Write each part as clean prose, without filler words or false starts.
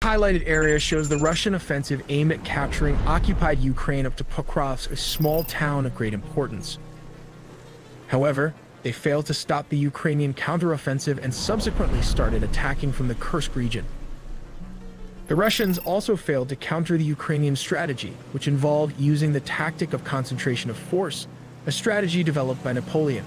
highlighted area shows the Russian offensive aimed at capturing occupied Ukraine up to Pokrovsk, a small town of great importance. However, they failed to stop the Ukrainian counteroffensive and subsequently started attacking from the Kursk region. The Russians also failed to counter the Ukrainian strategy, which involved using the tactic of concentration of force, a strategy developed by Napoleon.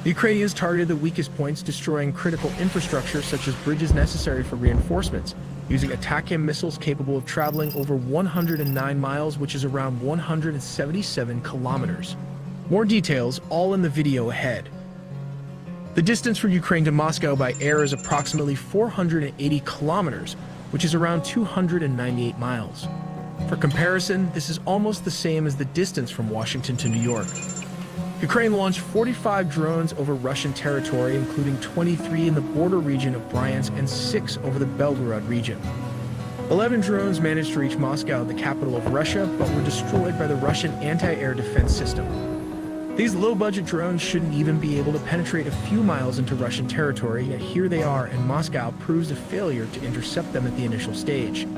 The Ukrainians targeted the weakest points, destroying critical infrastructure such as bridges necessary for reinforcements, using TACMS missiles capable of traveling over 109 miles, which is around 177 kilometers. More details all in the video ahead. The distance from Ukraine to Moscow by air is approximately 480 kilometers, which is around 298 miles. For comparison, this is almost the same as the distance from Washington to New York. Ukraine launched 45 drones over Russian territory, including 23 in the border region of Bryansk and 6 over the Belgorod region. 11 drones managed to reach Moscow, the capital of Russia, but were destroyed by the Russian anti-air defense system. These low-budget drones shouldn't even be able to penetrate a few miles into Russian territory, yet here they are, and Moscow proves a failure to intercept them at the initial stage.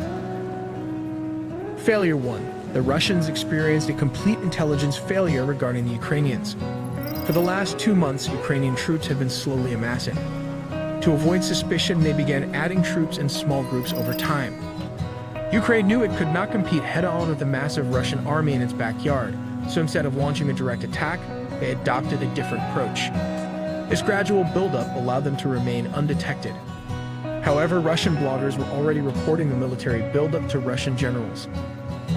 Failure 1. The Russians experienced a complete intelligence failure regarding the Ukrainians. For the last 2 months, Ukrainian troops have been slowly amassing. To avoid suspicion, they began adding troops in small groups over time. Ukraine knew it could not compete head-on with the massive Russian army in its backyard, so instead of launching a direct attack, they adopted a different approach. This gradual buildup allowed them to remain undetected. However, Russian bloggers were already reporting the military buildup to Russian generals.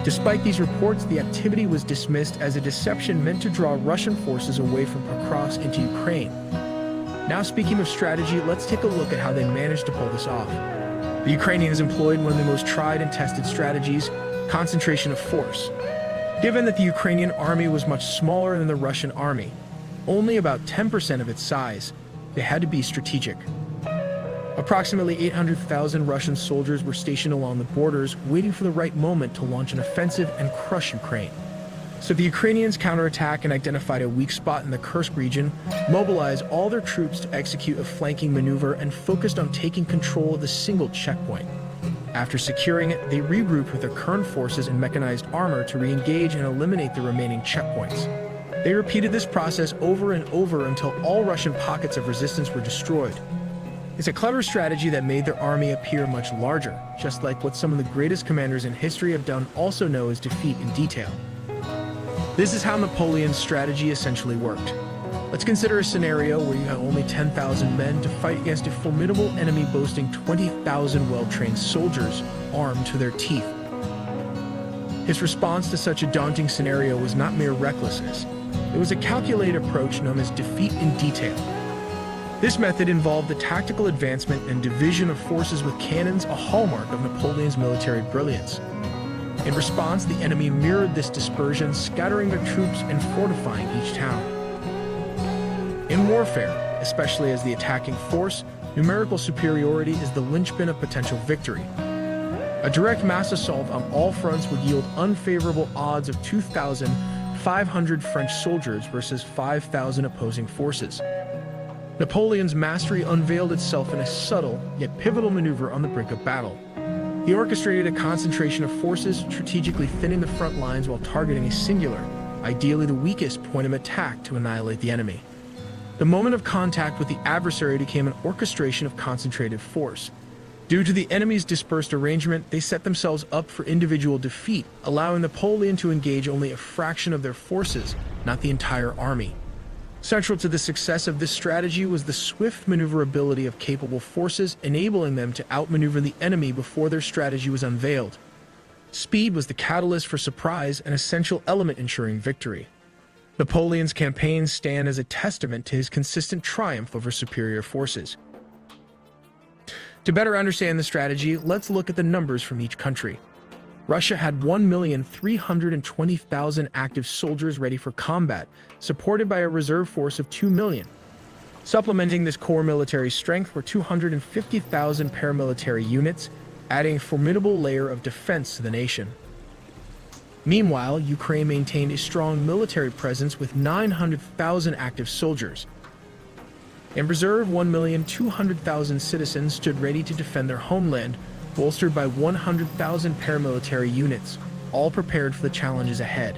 Despite these reports, the activity was dismissed as a deception meant to draw Russian forces away from Pokrovsk into Ukraine. Now, speaking of strategy, let's take a look at how they managed to pull this off. The Ukrainians employed one of the most tried and tested strategies, concentration of force. Given that the Ukrainian army was much smaller than the Russian army, only about 10% of its size, they had to be strategic. Approximately 800,000 Russian soldiers were stationed along the borders, waiting for the right moment to launch an offensive and crush Ukraine. So the Ukrainians counterattacked and identified a weak spot in the Kursk region, mobilized all their troops to execute a flanking maneuver, and focused on taking control of the single checkpoint. After securing it, they regrouped with their current forces and mechanized armor to re-engage and eliminate the remaining checkpoints. They repeated this process over and over until all Russian pockets of resistance were destroyed. It's a clever strategy that made their army appear much larger, just like what some of the greatest commanders in history have done, also known as defeat in detail. This is how Napoleon's strategy essentially worked. Let's consider a scenario where you have only 10,000 men to fight against a formidable enemy boasting 20,000 well-trained soldiers armed to their teeth. His response to such a daunting scenario was not mere recklessness. It was a calculated approach known as defeat in detail. This method involved the tactical advancement and division of forces with cannons, a hallmark of Napoleon's military brilliance. In response, the enemy mirrored this dispersion, scattering their troops and fortifying each town. In warfare, especially as the attacking force, numerical superiority is the linchpin of potential victory. A direct mass assault on all fronts would yield unfavorable odds of 2,500 French soldiers versus 5,000 opposing forces. Napoleon's mastery unveiled itself in a subtle, yet pivotal maneuver on the brink of battle. He orchestrated a concentration of forces, strategically thinning the front lines while targeting a singular, ideally the weakest point of attack to annihilate the enemy. The moment of contact with the adversary became an orchestration of concentrated force. Due to the enemy's dispersed arrangement, they set themselves up for individual defeat, allowing Napoleon to engage only a fraction of their forces, not the entire army. Central to the success of this strategy was the swift maneuverability of capable forces, enabling them to outmaneuver the enemy before their strategy was unveiled. Speed was the catalyst for surprise, an essential element ensuring victory. Napoleon's campaigns stand as a testament to his consistent triumph over superior forces. To better understand the strategy, let's look at the numbers from each country. Russia had 1,320,000 active soldiers ready for combat, supported by a reserve force of 2 million. Supplementing this core military strength were 250,000 paramilitary units, adding a formidable layer of defense to the nation. Meanwhile, Ukraine maintained a strong military presence with 900,000 active soldiers. In reserve, 1,200,000 citizens stood ready to defend their homeland, bolstered by 100,000 paramilitary units, all prepared for the challenges ahead.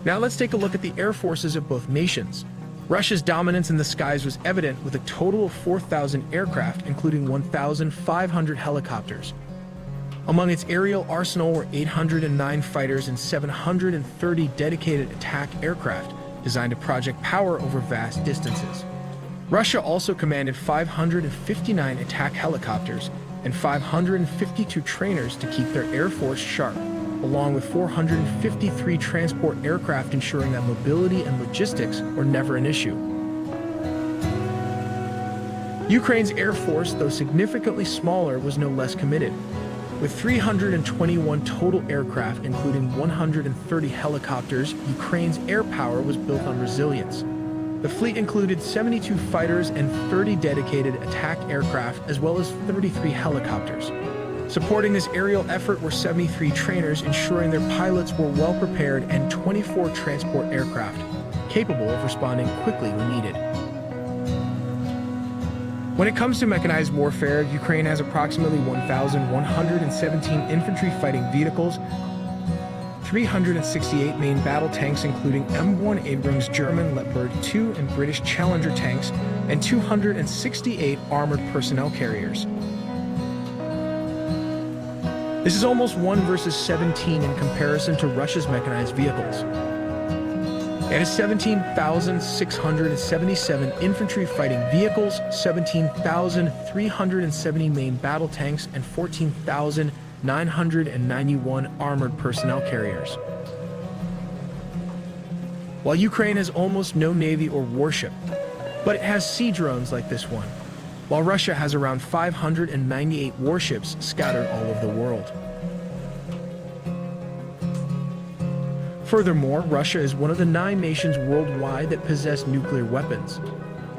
Now let's take a look at the air forces of both nations. Russia's dominance in the skies was evident with a total of 4,000 aircraft, including 1,500 helicopters. Among its aerial arsenal were 809 fighters and 730 dedicated attack aircraft designed to project power over vast distances. Russia also commanded 559 attack helicopters and 552 trainers to keep their air force sharp, along with 453 transport aircraft ensuring that mobility and logistics were never an issue. Ukraine's air force, though significantly smaller, was no less committed. With 321 total aircraft, including 130 helicopters, Ukraine's air power was built on resilience. The fleet included 72 fighters and 30 dedicated attack aircraft, as well as 33 helicopters. Supporting this aerial effort were 73 trainers, ensuring their pilots were well prepared, and 24 transport aircraft, capable of responding quickly when needed. When it comes to mechanized warfare, Ukraine has approximately 1,117 infantry fighting vehicles, 368 main battle tanks including M1 Abrams German Leopard 2 and British Challenger tanks, and 268 armored personnel carriers. This is almost 1 versus 17 in comparison to Russia's mechanized vehicles. It has 17,677 infantry fighting vehicles, 17,370 main battle tanks, and 14,991 armored personnel carriers. While Ukraine has almost no navy or warship, but it has sea drones like this one, while Russia has around 598 warships scattered all over the world. Furthermore, Russia is one of the 9 nations worldwide that possess nuclear weapons.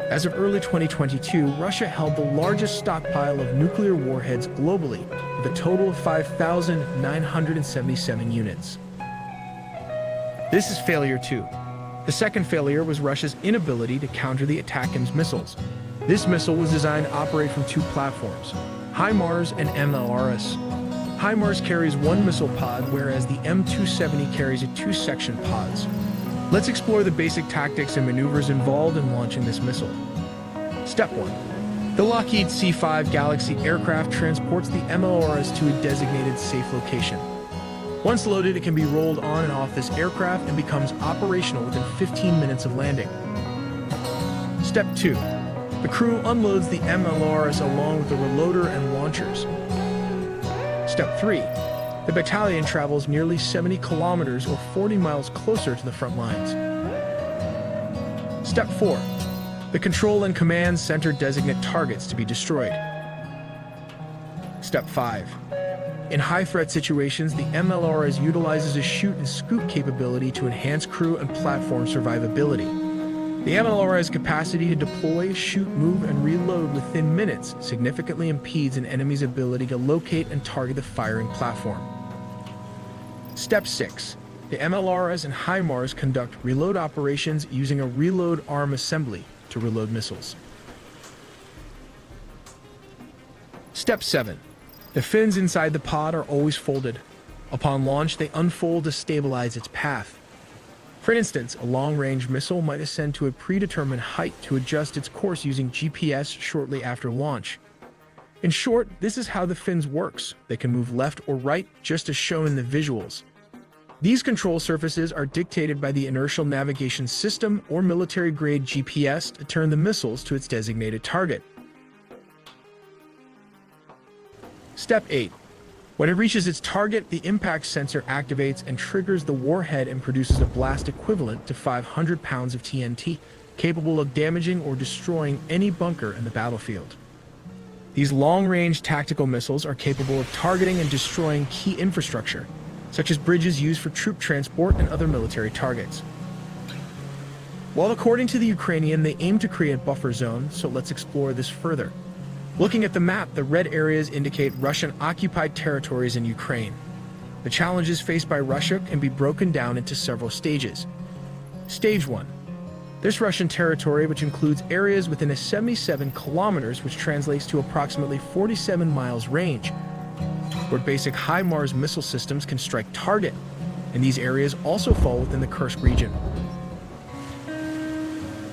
As of early 2022, Russia held the largest stockpile of nuclear warheads globally, with a total of 5,977 units. This is failure 2. The second failure was Russia's inability to counter the TACMS missiles. This missile was designed to operate from 2 platforms, HIMARS and MLRS. HIMARS carries 1 missile pod, whereas the M270 carries 2 section pods. Let's explore the basic tactics and maneuvers involved in launching this missile. Step 1. The Lockheed C-5 Galaxy aircraft transports the MLRS to a designated safe location. Once loaded, it can be rolled on and off this aircraft and becomes operational within 15 minutes of landing. Step 2. The crew unloads the MLRS along with the reloader and launchers. Step 3. The battalion travels nearly 70 kilometers or 40 miles closer to the front lines. Step 4. The control and command center designate targets to be destroyed. Step 5. In high-threat situations, the MLRS utilizes a shoot and scoop capability to enhance crew and platform survivability. The MLRS capacity to deploy, shoot, move, and reload within minutes significantly impedes an enemy's ability to locate and target the firing platform. Step 6. The MLRS and HIMARS conduct reload operations using a reload arm assembly to reload missiles. Step 7. The fins inside the pod are always folded. Upon launch, they unfold to stabilize its path. For instance, a long-range missile might ascend to a predetermined height to adjust its course using GPS shortly after launch. In short, this is how the fins works. They can move left or right, just as shown in the visuals. These control surfaces are dictated by the inertial navigation system or military-grade GPS to turn the missiles to its designated target. Step 8. When it reaches its target, the impact sensor activates and triggers the warhead and produces a blast equivalent to 500 pounds of TNT, capable of damaging or destroying any bunker in the battlefield. These long-range tactical missiles are capable of targeting and destroying key infrastructure, such as bridges used for troop transport and other military targets. While according to the Ukrainian, they aim to create a buffer zone, so let's explore this further. Looking at the map, the red areas indicate Russian-occupied territories in Ukraine. The challenges faced by Russia can be broken down into several stages. Stage 1. This Russian territory, which includes areas within a 77 kilometers, which translates to approximately 47 miles range, where basic HIMARS missile systems can strike target, and these areas also fall within the Kursk region.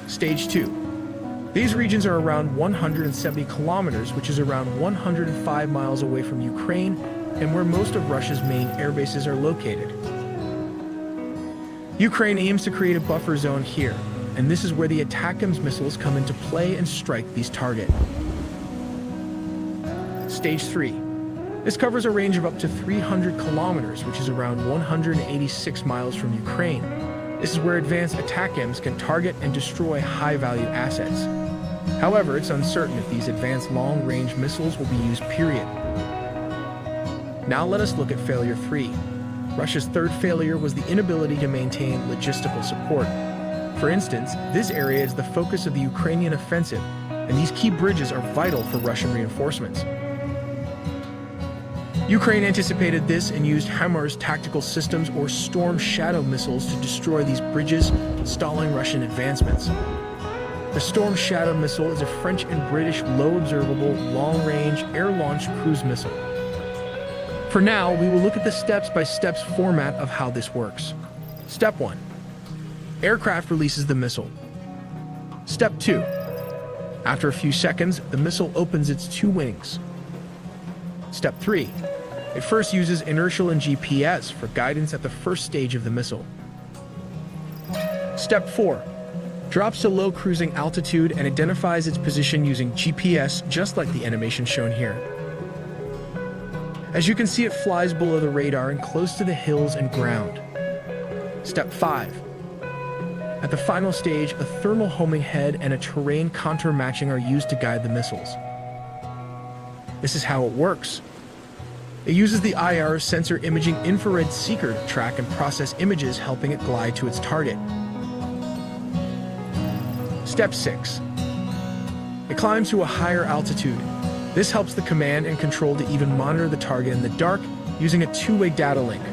Stage 2. These regions are around 170 kilometers, which is around 105 miles away from Ukraine, and where most of Russia's main air bases are located. Ukraine aims to create a buffer zone here, and this is where the TACMS missiles come into play and strike these targets. Stage 3. This covers a range of up to 300 kilometers, which is around 186 miles from Ukraine. This is where advanced TACMS can target and destroy high-value assets. However, it's uncertain if these advanced long-range missiles will be used, period. Now let us look at failure 3. Russia's third failure was the inability to maintain logistical support. For instance, this area is the focus of the Ukrainian offensive, and these key bridges are vital for Russian reinforcements. Ukraine anticipated this and used HIMARS tactical systems or Storm Shadow missiles to destroy these bridges, stalling Russian advancements. The Storm Shadow missile is a French and British low-observable, long-range, air-launched cruise missile. For now, we will look at the steps-by-steps format of how this works. Step 1. Aircraft releases the missile. Step 2. After a few seconds, the missile opens its two wings. Step 3. It first uses inertial and GPS for guidance at the first stage of the missile. Step 4. Drops to low cruising altitude and identifies its position using GPS, just like the animation shown here. As you can see, it flies below the radar and close to the hills and ground. Step 5. At the final stage, a thermal homing head and a terrain contour matching are used to guide the missiles. This is how it works. It uses the IR sensor imaging infrared seeker to track and process images, helping it glide to its target. Step 6. It climbs to a higher altitude. This helps the command and control to even monitor the target in the dark using a two-way data link.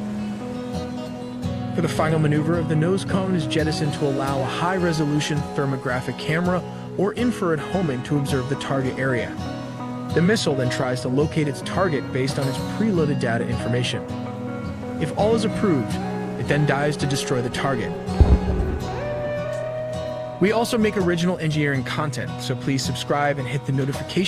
For the final maneuver, the nose cone is jettisoned to allow a high-resolution thermographic camera or infrared homing to observe the target area. The missile then tries to locate its target based on its preloaded data information. If all is approved, it then dives to destroy the target. We also make original engineering content, so please subscribe and hit the notification